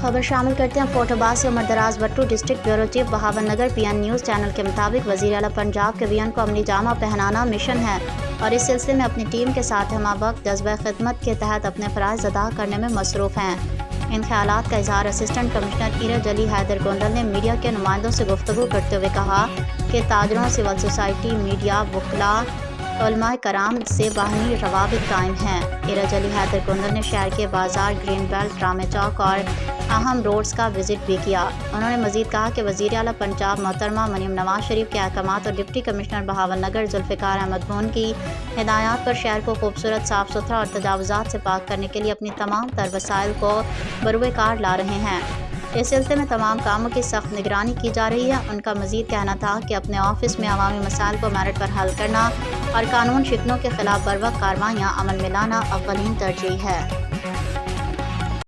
खबर शामिल करते हैं। फोटोबाज से उमर दराज भट्टू। डिस्ट्रिक्ट ब्यूरो चीफ बहावन नगर PN न्यूज़ चैनल के मुताबिक वज़ीर आला पंजाब के वीएन को अमली जामा पहनाना मिशन है और इस सिलसिले में अपनी टीम के साथ हमवक्त जज्बा खिदमत के तहत अपने फ़राइज़ अदा करने में मसरूफ़ हैं। इन ख्यालात का इज़हार असिस्टेंट कमिश्नर इरज अली हैदर गोंदल ने मीडिया के नुमाइंदों से गुफ्तगू करते हुए कहा कि ताजरों, सिविल सोसाइटी, मीडिया, वकला, उलमाए कराम से बाहमी रवाबित कायम हैं। इरज अली हैदर गोंदल ने शहर के बाजार, ग्रीन बेल्ट, रामे चौक और अहम रोड्स का विजिट भी किया। उन्होंने मजीद कहा कि वज़ीर आला पंजाब मोहतरमा मरीम नवाज शरीफ के अहकामात और डिप्टी कमिश्नर बहावन नगर जुल्फ़िकार अहमद भून की हिदायत पर शहर को खूबसूरत, साफ़ सुथरा और तजावुज़ात से पाक करने के लिए अपनी तमाम तर वसाइल को बरूए कार ला रहे हैं। इस सिलसिले में तमाम कामों की सख्त निगरानी की जा रही है। उनका मजीद कहना था कि अपने ऑफिस में अवामी मसाइल को मेरिट पर हल करना और कानून शिकनों के खिलाफ बरवक्त कार्रवाइयाँ अमल में लाना अव्वलीन तरजीह है।